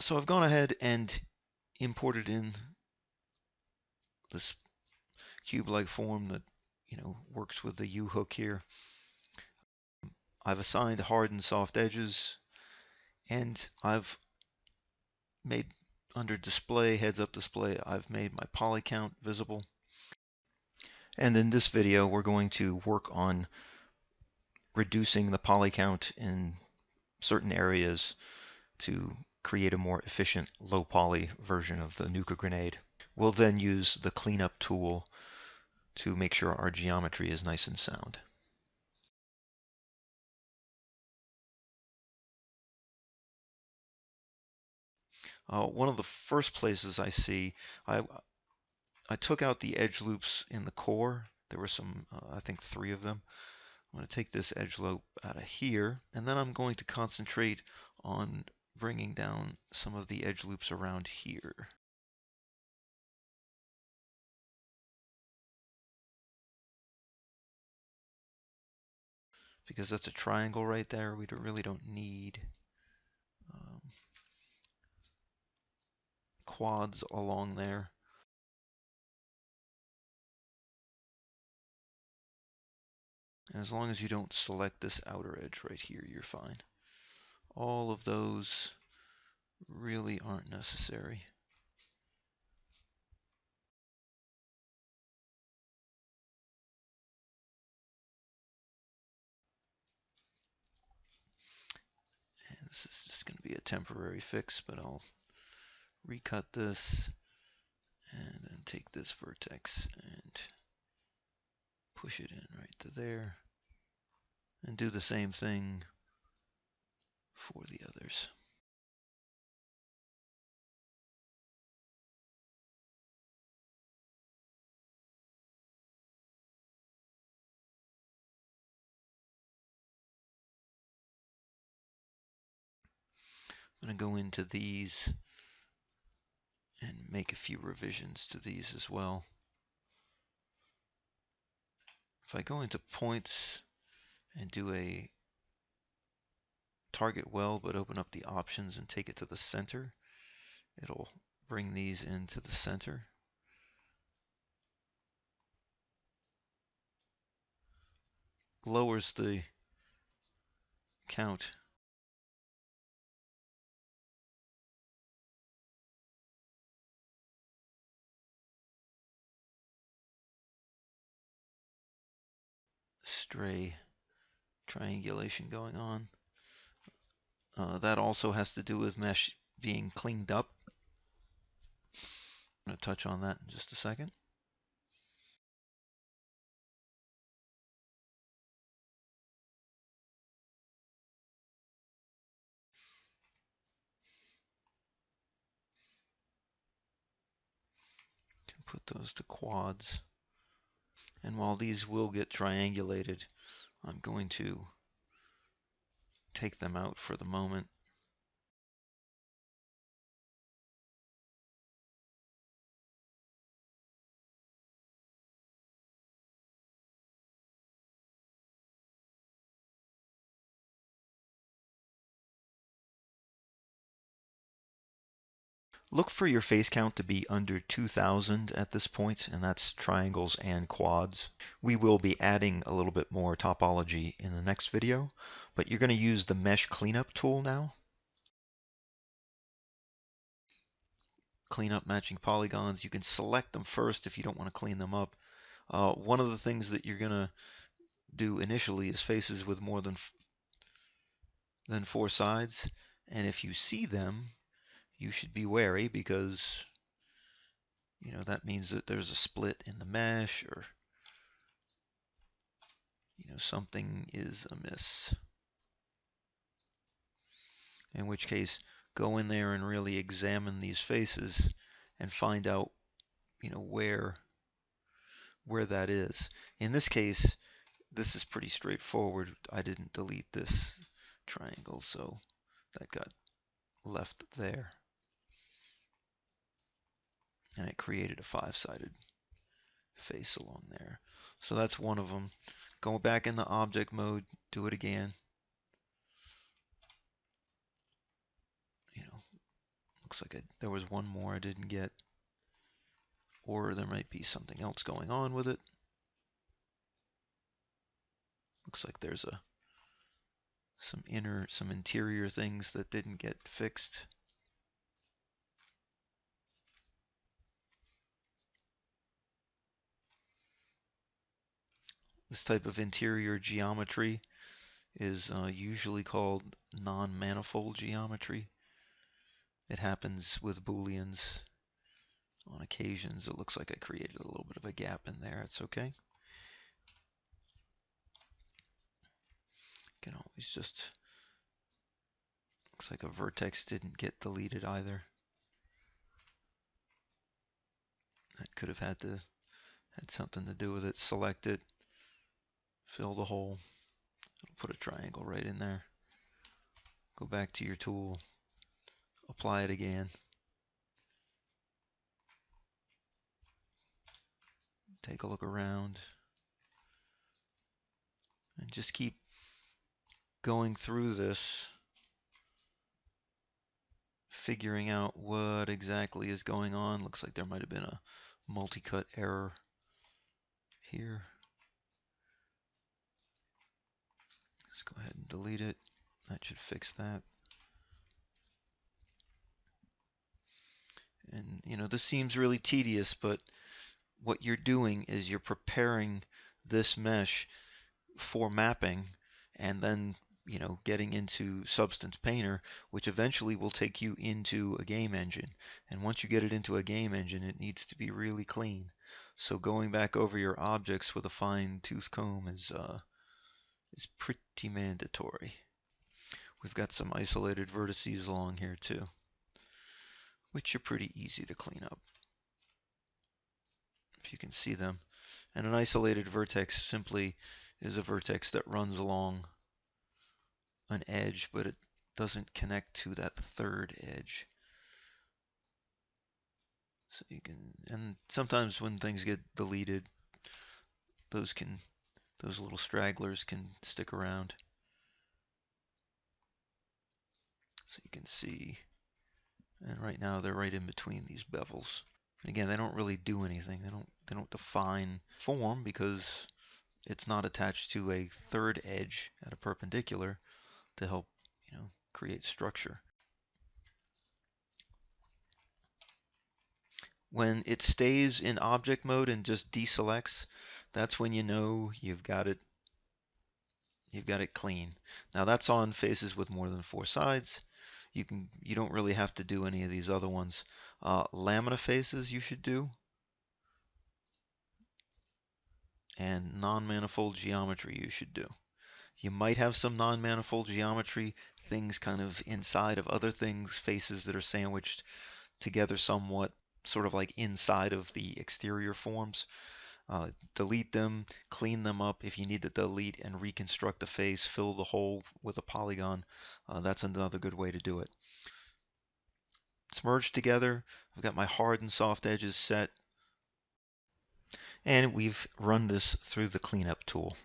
So I've gone ahead and imported in this cube-like form that works with the U-hook here. I've assigned hard and soft edges, and I've made under display, heads-up display, I've made my poly count visible. And in this video, we're going to work on reducing the poly count in certain areas to create a more efficient low poly version of the Nuka grenade. We'll then use the cleanup tool to make sure our geometry is nice and sound. One of the first places I see, I took out the edge loops in the core. There were some, I think 3 of them. I'm going to take this edge loop out of here, and then I'm going to concentrate on bringing down some of the edge loops around here. Because that's a triangle right there, we really don't need quads along there. And as long as you don't select this outer edge right here, you're fine. All of those really aren't necessary. And this is just going to be a temporary fix, but I'll recut this and then take this vertex and push it in right to there, and do the same thing for the others. I'm going to go into these and make a few revisions to these as well. If I go into points and do a target well, but open up the options and take it to the center, it'll bring these into the center. Lowers the count. Stray triangulation going on. That also has to do with mesh being cleaned up. I'm going to touch on that in just a second. Can put those to quads. And while these will get triangulated, I'm going to take them out for the moment. Look for your face count to be under 2000 at this point, and that's triangles and quads. We will be adding a little bit more topology in the next video, but you're going to use the mesh cleanup tool now. Clean up matching polygons. You can select them first if you don't want to clean them up. One of the things that you're going to do initially is faces with more than 4 sides, and if you see them, you should be wary, because that means that there's a split in the mesh, or something is amiss. In which case, go in there and really examine these faces and find out where that is. In this case, this is pretty straightforward. I didn't delete this triangle, so that got left there. And it created a 5-sided face along there. So that's one of them. Go back in the object mode, do it again. Looks like there was one more I didn't get, or there might be something else going on with it. Looks like there's some interior things that didn't get fixed. This type of interior geometry is usually called non-manifold geometry. It happens with Booleans on occasions. It looks like I created a little bit of a gap in there. It's okay. You can always just, looks like a vertex didn't get deleted either. That could have had something to do with it. Select it, fill the hole, put a triangle right in there. Go back to your tool, apply it again. Take a look around and just keep going through this, figuring out what exactly is going on. Looks like there might have been a multi-cut error here. Let's go ahead and delete it. That should fix that. And you know, this seems really tedious, but what you're doing is you're preparing this mesh for mapping, and then you know, getting into Substance Painter, which eventually will take you into a game engine. And once you get it into a game engine, it needs to be really clean. So going back over your objects with a fine-tooth comb is pretty mandatory. We've got some isolated vertices along here too, which are pretty easy to clean up, if you can see them. And an isolated vertex simply is a vertex that runs along an edge, but it doesn't connect to that third edge. So you can, and sometimes when things get deleted, those little stragglers can stick around. So you can see, and right now they're right in between these bevels. And again, they don't really do anything. They don't define form because it's not attached to a third edge at a perpendicular to help, you know, create structure. When it stays in object mode and just deselects, that's when you know you've got it clean. Now that's on faces with more than 4 sides. You don't really have to do any of these other ones. Lamina faces you should do, and non-manifold geometry you should do. You might have some non-manifold geometry things kind of inside of other things, faces that are sandwiched together somewhat, sort of like inside of the exterior forms. Delete them, clean them up. If you need to delete and reconstruct the face, fill the hole with a polygon. That's another good way to do it. It's merged together. I've got my hard and soft edges set. And we've run this through the cleanup tool.